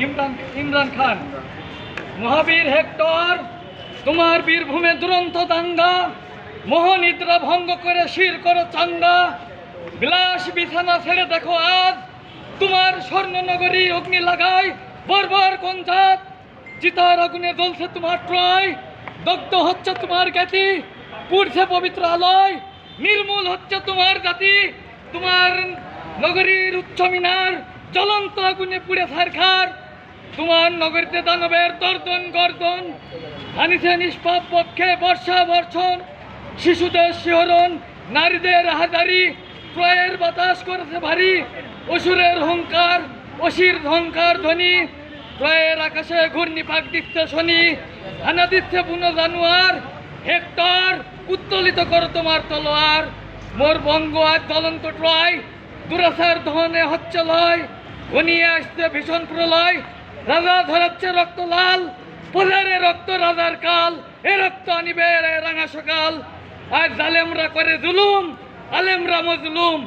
ইমরান ইমরান খান। মহাবীর hectare, তোমার বীরভূমে দুরন্ত দাঙ্গা, মোহনিদ্রা ভঙ্গ করে শির করো চাঙ্গা। বিলাস বিছানা ছেড়ে দেখো আজ, তোমার স্বর্ণনগরী অগ্নি লাগায় বর্বর কোন জাত। চিতার আগুনে জ্বলছে তোমার ট্রয়, দগ্ধ হচ্ছে তোমার জ্ঞাতি, পুড়ছে পবিত্র আলয়, নির্মূল হচ্ছে তোমার জাতি। তোমার নগরীর উচ্চ মিনার জ্বলন্ত আগুনে পুড়ে ছারখার। তোমার নগরীতে দানবের তর্জন গর্জন, আনিছে নিষ্পাপ পক্ষে বর্ষা বর্ষণ। শিশুদের শিহরণ, নারীদের হাজারি, ক্রয়ের বাতাস করেছে ভারী। অসুরের হুঙ্কার, অসির ঝঙ্কার ধ্বনি, ক্রয়ের আকাশে ঘূর্ণিপাক দিচ্ছে শনি। হানা দিচ্ছে বুনো জানুয়ার, হেক্টর উত্তোলিত করো তোমার তলোয়ার। মোর বঙ্গ আজ জ্বলন্ত ট্রয়, দুরাচার ধনে হচ্ছে লয়। ঘনিয়ে আসছে ভীষণ প্রলয়, রাজা ধরাচ্ছে রক্ত লাল। পোলারে রক্ত রাজার কাল, এ রক্ত আনিবে এ রাঙা সকাল। আজ জালেমরা করে জুলুম, আলেমরা মজলুম।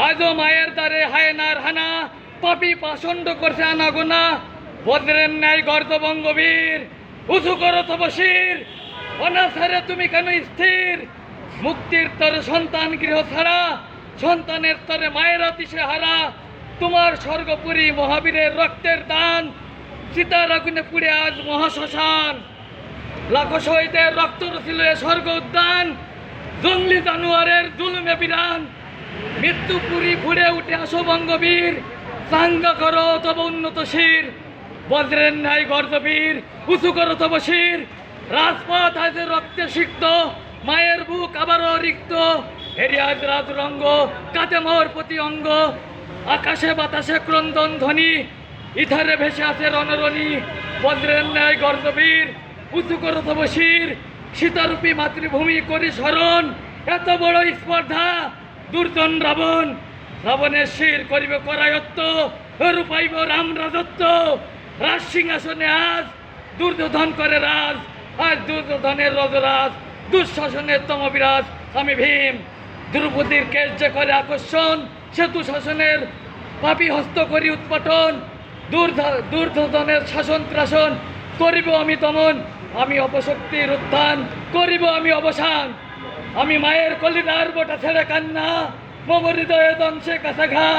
আজও মায়ের দ্বারে হায়নার হানা, পাপি পাষণ্ড করছে আনাগোনা। বজ্রের ন্যায় গর্দ বঙ্গবীর, উঁচু করো তব শির। অনাচারে তুমি কেন স্থির? মুক্তির তরে সন্তান গৃহ ছাড়া, সন্তানের তরে মায়ের অতিশে হারা। তোমার স্বর্গপুরী মহাবীরের রক্তের দান, চিতার আগুনে পুড়ে আজ মহাশ্মশান। লাখো শহীদের রক্ত ছিল এ স্বর্গ উদ্যান, জঙ্গলি জানুয়ারের জুলুমে বিরান। মৃত্যুপুরী ফুড়ে উঠে আসো বঙ্গবীর, চাঙ্গা করো তব উন্নত শির। বজ্রের ন্যায় গর্জবীর, উঁচু করো তব শির। রাজপথ আজ রক্তে সিক্ত, মায়ের বুক আবারও রিক্ত। হেরি আজ রাজরঙ্গ, কাঁদে মোর প্রতি অঙ্গ। আকাশে বাতাসে ক্রন্দন ধ্বনি, ইথারে ভেসে আছে রণরণী। বজ্রের ন্যায় গর্জবীর, উঁচু করো তব শির। সীতারূপী মাতৃভূমি করি স্মরণ, এত বড় স্পর্ধা দুর্জন রাবণ। রাবণের শির করিবে করায়ত্ত, রূপাইব রাম রাজত্ব। রাজ সিংহাসনে আজ দুর্যোধন করে রাজ, আজ দুর্যোধনের রজরাজ, দুঃশাসনের তমবিরাজ। আমি ভীম, দ্রৌপদীর কেশ যে করে আকর্ষণ, সেতু শাসনের পাপী হস্ত করি উৎপাটন। দুর্যোধনের শাসন ত্রাসন করিব আমি দমন। আমি অপশক্তির উত্থান করিব আমি অবসান। আমি মায়ের কলিদার বোটা ছেড়ে কান্না, মম হৃদয়ে দংশে কাছা ঘা।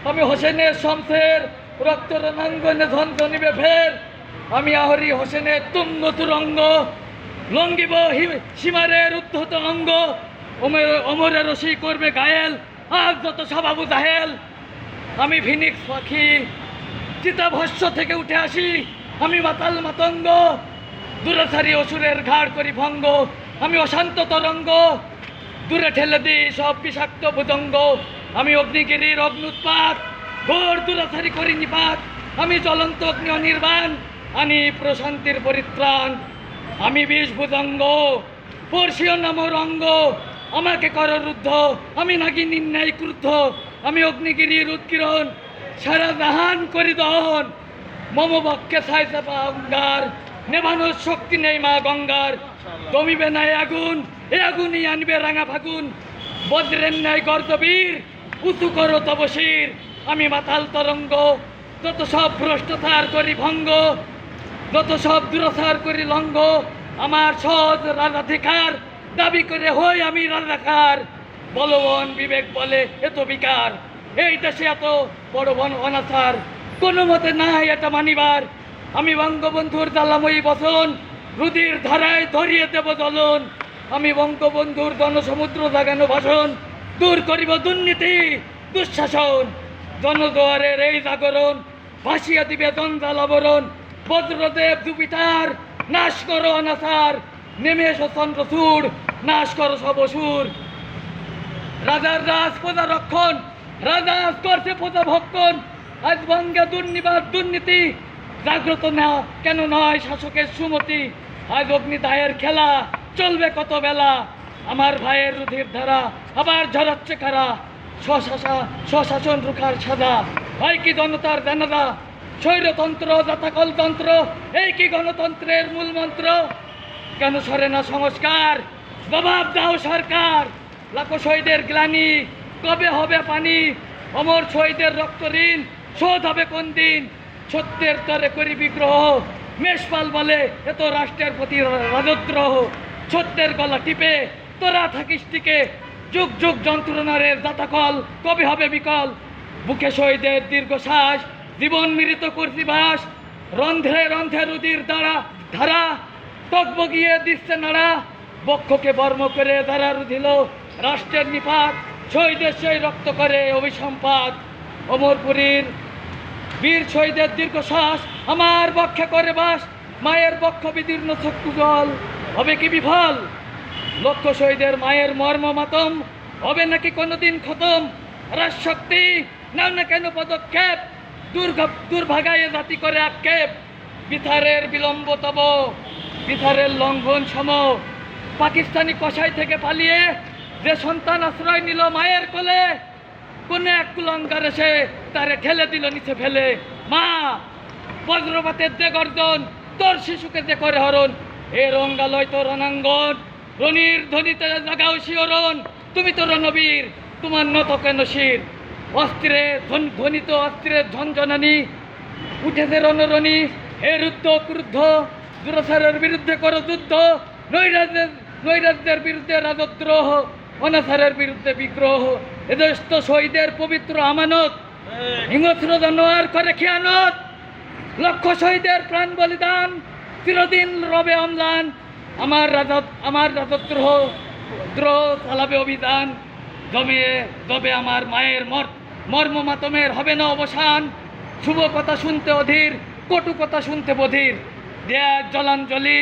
আমি হোসেনের শমসের রক্ত রণাঙ্গনে ঝনঝনিবে ফের। আমি আহরি হোসেনের তুঙ্গ তুরঙ্গ, লঙ্গিব সীমারের উদ্ধত অঙ্গ। অমরের রশি করবে গায়েল আজ যত স্বভাবু জাহেল। আমি ফিনিক্স পাখি, চিতাভস্য থেকে উঠে আসি। আমি মাতাল মাতঙ্গ, দুরাচারী অসুরের ঘাড় করি ভঙ্গ। আমি অশান্ত তরঙ্গ, দূরে ঠেলে দিই সব বিষাক্ত ভুজঙ্গ। আমি অগ্নিগিরির অগ্নুৎপাত, ঘোর দুরাচারী করি নিপাত। আমি জ্বলন্ত অগ্নি অনির্বাণ, আনি প্রশান্তির পরিত্রাণ। আমি বিষ ভুজঙ্গ, পর্ষীয় নামর অঙ্গ। আমাকে কর রুদ্ধ, আমি নাগিনীর ন্যায় ক্রুদ্ধ। আমি অগ্নিগিরির উৎকিরণ, সারা জাহান করি দহন। মম বক্ষে ছাই চাপা অঙ্গার, নেভানোর শক্তি নেই মা গঙ্গার। দমিবে নাই আগুন, এ আগুনই আনবে রাঙা ফাগুন। বজ্রের ন্যায় গর্জবীর, উঁচু করো তব শির। আমি মাতাল তরঙ্গ, যত সব ভ্রষ্টতার করি ভঙ্গ, যত সব দুরাচার করি লঙ্ঘ। আমার সহজ রাজাধিকার দাবি করে হই আমি রাজাকার। বলবন বিবেক বলে এত বিকার, এই দেশে এত বড় বন অনাচার। কোনো মতে নাই এটা মানিবার। আমি বঙ্গবন্ধুর জ্বালাময়ী বচন, রুধির ধারায় ধরিয়ে দেব জ্বলন। আমি বঙ্গবন্ধুর জনসমুদ্র জাগানো ভাষণ, দূর করিব দুর্নীতি দুঃশাসন। জনদুয়ারের এই জাগরণ, ভাসিয়া দিবে জঞ্জাল আবরণ। বজ্রদেব দুপিতার, নাশ করো অনাচার। নেমে এসো চন্দ্রচূড়, নাশ করো সব অসুর। রাজার রাজ প্রজা রক্ষণ, রাজা আজ করছে প্রজা ভক্ষণ। আজ বঙ্গে দুর্নিবার দুর্নীতি, জাগ্রত না কেন নয় শাসকের সুমতি। আজ অগ্নিদাহের খেলা চলবে কত বেলা। আমার ভাইয়ের রুধির ধারা আবার ঝরাচ্ছে কারা। স্বশাসন রুখার সাজা, হয় কি জনতার জানাজা। স্বৈরতন্ত্র যথাকল তন্ত্র, এই কি গণতন্ত্রের মূল মন্ত্র। কেন সরে না সংস্কার, জবাব দাও সরকার। লাখো শহীদের গ্লানি, কবে হবে পানি। অমর শহীদের রক্ত ঋণ শোধ হবে কোন দিন। সত্যের তরে করি বিগ্রহ। মেষপাল বলে এত রাষ্ট্রের প্রতি রাজদ্রোহ। সত্যের গলা টিপে তোরা থাকিস টিকে, যুগ যুগ যন্ত্রণারের জাতাকল কবে হবে বিকল। বুকে শহীদের দীর্ঘশ্বাস, জীবন মিলিত করছি বাস। রন্ধ্রে রন্ধ্রে রুদির ধারা টকবগিয়ে দিচ্ছে নাড়া। বক্ষকে বর্ম করে ধারা রুধিল রাষ্ট্রের নিপাত। শহীদের সেই রক্ত করে অভিসম্পাত। অমরপুরীর বীর শহীদের দীর্ঘশ্বাস আমার বক্ষে করে বাস। মায়ের বক্ষ বিদীর্ণ চক্ষু জল হবে কি বিফল। লক্ষ শহীদের মায়ের মর্ম মাতম হবে নাকি কোনোদিন খতম। রাজশক্তি নাও না কেন পদক্ষেপ, দুর্ভাগায় জাতি করে আক্ষেপ। বিথারের বিলম্ব তব, বিথারের লঙ্ঘন সম। পাকিস্তানি কসাই থেকে পালিয়ে যে সন্তান আশ্রয় নিল মায়ের কোলে, কোন এক কুলঙ্গার এসে তারে ঠেলে দিল নিচে ফেলে। মা, বজ্রপাতের যে গর্জন, তোর শিশুকে যে করে হরণ। এ রঙ্গালয় তো রণাঙ্গন, রনির ধ্বনিতে জাগাও শিহরণ। তুমি তো রণবীর, তোমার নত কেন শির। অস্ত্রে ধ্বনিত অস্ত্রের ঝনঝনানি, উঠেছে রণরণী। হে রুদ্ধ ক্রুদ্ধ, দুরাচারের বিরুদ্ধে করো যুদ্ধ। নৈরাজ্যের বিরুদ্ধে রাজদ্রোহ, অনাচারের বিরুদ্ধে বিগ্রহ। এদেশ তো শহীদের পবিত্র আমানত, হিংস্র জানোয়ার করে খেয়ানত। লক্ষ শহীদের প্রাণ বলিদান, চিরদিন রবে অম্লান। আমার রাজদ্রোহ দ্রোহ চালাবে অভিযান। জবে আমার মায়ের মর্ম মাতমের হবে না অবসান। শুভ কথা শুনতে অধীর, কটু কথা শুনতে বধির। দেয়ার জলাঞ্জলি,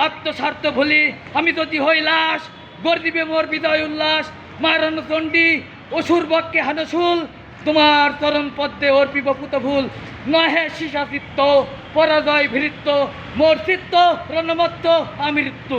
আত্মস্বার্থ ভুলি আমি যদি হই লাশ। গর্দিবে মোর বিজয় উল্লাস, মারণ চণ্ডী অসুর বক্ষে হানসুল। তোমার চরণ পদ্মে অর্পিব পুতভুল। নহে শিশা চিত্ত, পরাজয় ভৃত্য। মোর চিত্ত রণমত্ত আমৃত্যু।